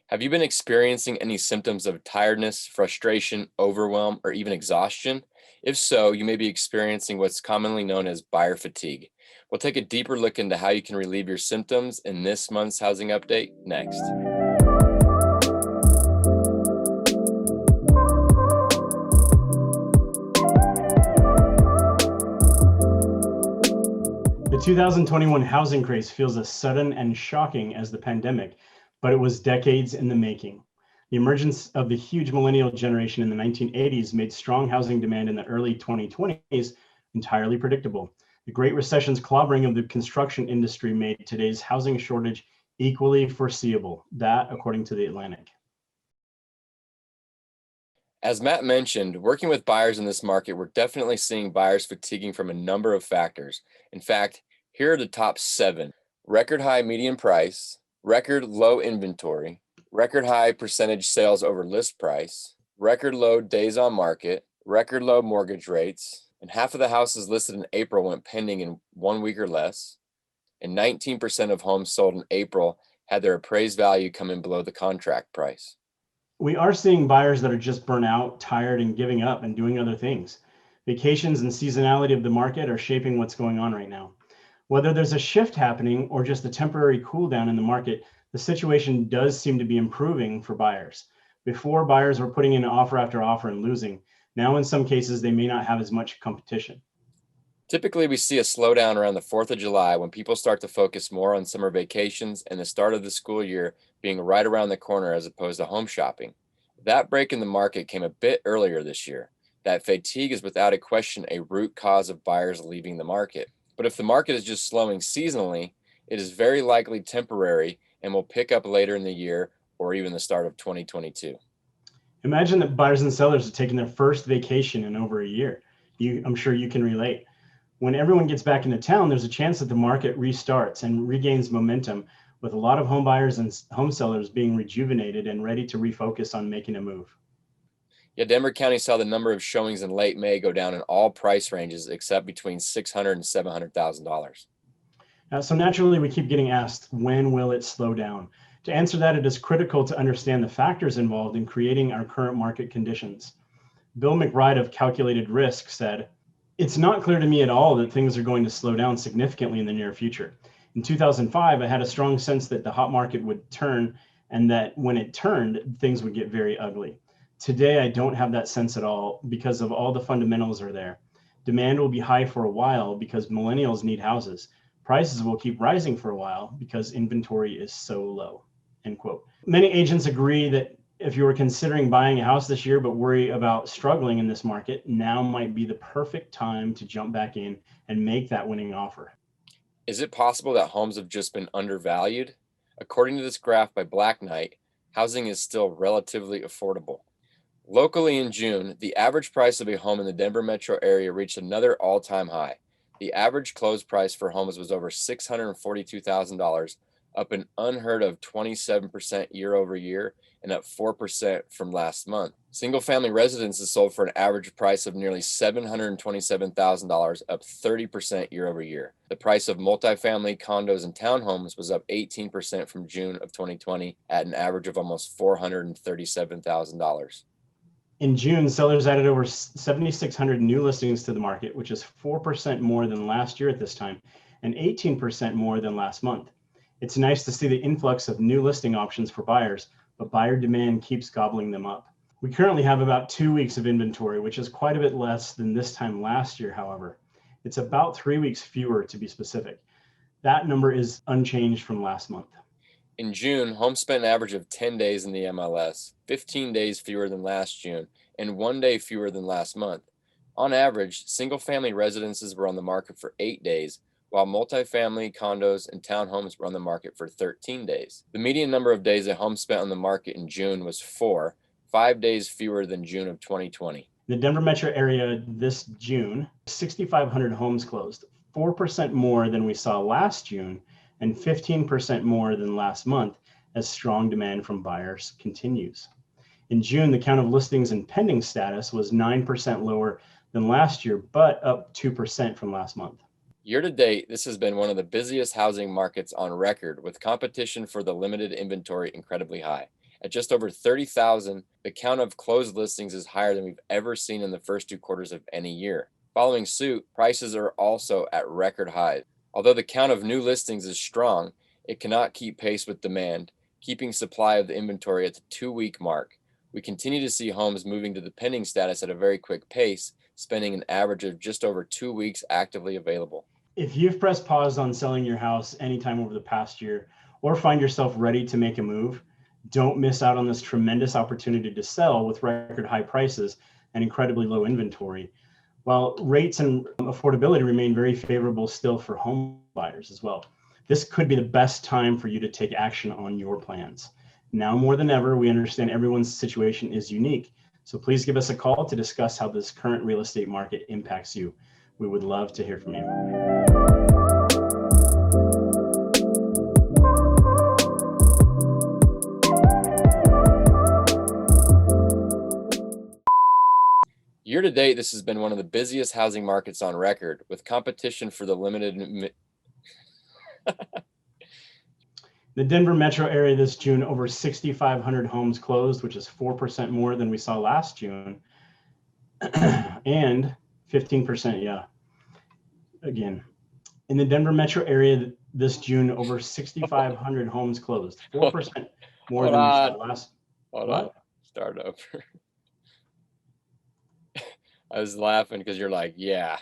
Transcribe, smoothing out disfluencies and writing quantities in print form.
Have you been experiencing any symptoms of tiredness, frustration, overwhelm, or even exhaustion? If so, you may be experiencing what's commonly known as buyer fatigue. We'll take a deeper look into how you can relieve your symptoms in this month's housing update next. The 2021 housing craze feels as sudden and shocking as the pandemic, but it was decades in the making. The emergence of the huge millennial generation in the 1980s made strong housing demand in the early 2020s entirely predictable. The Great Recession's clobbering of the construction industry made today's housing shortage equally foreseeable, that according to The Atlantic. As Matt mentioned, working with buyers in this market, we're definitely seeing buyers fatiguing from a number of factors. In fact, here are the top 7: record high median price, record low inventory, record high percentage sales over list price, record low days on market, record low mortgage rates, and half of the houses listed in April went pending in 1 week or less, and 19% of homes sold in April had their appraised value come in below the contract price. We are seeing buyers that are just burnt out, tired, and giving up and doing other things. Vacations and seasonality of the market are shaping what's going on right now. Whether there's a shift happening or just a temporary cool down in the market, the situation does seem to be improving for buyers. Before, buyers were putting in offer after offer and losing. Now, in some cases, they may not have as much competition. Typically, we see a slowdown around the 4th of July when people start to focus more on summer vacations and the start of the school year being right around the corner as opposed to home shopping. That break in the market came a bit earlier this year. That fatigue is without a question a root cause of buyers leaving the market. But if the market is just slowing seasonally, it is very likely temporary and will pick up later in the year or even the start of 2022. Imagine that buyers and sellers are taking their first vacation in over a year. I'm sure you can relate. When everyone gets back into town, there's a chance that the market restarts and regains momentum, with a lot of home buyers and home sellers being rejuvenated and ready to refocus on making a move. Yeah, Denver County saw the number of showings in late May go down in all price ranges except between $600,000 and $700,000. So naturally, we keep getting asked, when will it slow down? To answer that, it is critical to understand the factors involved in creating our current market conditions. Bill McBride of Calculated Risk said, "It's not clear to me at all that things are going to slow down significantly in the near future. In 2005, I had a strong sense that the hot market would turn and that when it turned, things would get very ugly. Today, I don't have that sense at all because of all the fundamentals are there. Demand will be high for a while because millennials need houses. Prices will keep rising for a while because inventory is so low." End quote. Many agents agree that if you were considering buying a house this year but worry about struggling in this market, now might be the perfect time to jump back in and make that winning offer. Is it possible that homes have just been undervalued? According to this graph by Black Knight, housing is still relatively affordable. Locally in June, the average price of a home in the Denver metro area reached another all-time high. The average close price for homes was over $642,000, up an unheard of 27% year over year and up 4% from last month. Single-family residences sold for an average price of nearly $727,000, up 30% year over year. The price of multifamily condos and townhomes was up 18% from June of 2020 at an average of almost $437,000. In June, sellers added over 7,600 new listings to the market, which is 4% more than last year at this time and 18% more than last month. It's nice to see the influx of new listing options for buyers, but buyer demand keeps gobbling them up. We currently have about 2 weeks of inventory, which is quite a bit less than this time last year, however. It's about 3 weeks fewer to be specific. That number is unchanged from last month. In June, homes spent an average of 10 days in the MLS, 15 days fewer than last June, and 1 day fewer than last month. On average, single-family residences were on the market for 8 days, while multifamily condos and townhomes were on the market for 13 days. The median number of days a home spent on the market in June was 4, 5 days fewer than June of 2020. The Denver metro area this June, 6,500 homes closed, 4% more than we saw last June and 15% more than last month as strong demand from buyers continues. In June, the count of listings in pending status was 9% lower than last year, but up 2% from last month. Year to date, this has been one of the busiest housing markets on record, with competition for the limited inventory incredibly high. At just over 30,000, the count of closed listings is higher than we've ever seen in the first 2 quarters of any year. Following suit, prices are also at record highs. Although the count of new listings is strong, it cannot keep pace with demand, keeping supply of the inventory at the 2-week mark. We continue to see homes moving to the pending status at a very quick pace, spending an average of just over 2 weeks actively available. If you've pressed pause on selling your house anytime over the past year, or find yourself ready to make a move, don't miss out on this tremendous opportunity to sell with record high prices and incredibly low inventory. While rates and affordability remain very favorable still for home buyers as well, this could be the best time for you to take action on your plans. Now more than ever, we understand everyone's situation is unique. So please give us a call to discuss how this current real estate market impacts you. We would love to hear from you. Year to date, this has been one of the busiest housing markets on record, with competition for the limited. The Denver metro area this June, over 6,500 homes closed, which is 4% more than we saw last June. And 15%, yeah. Again, in the Denver metro area this June, over 6,500 homes closed, 4% more than we saw last. Hold on. Start over. I was laughing because you're like, yeah.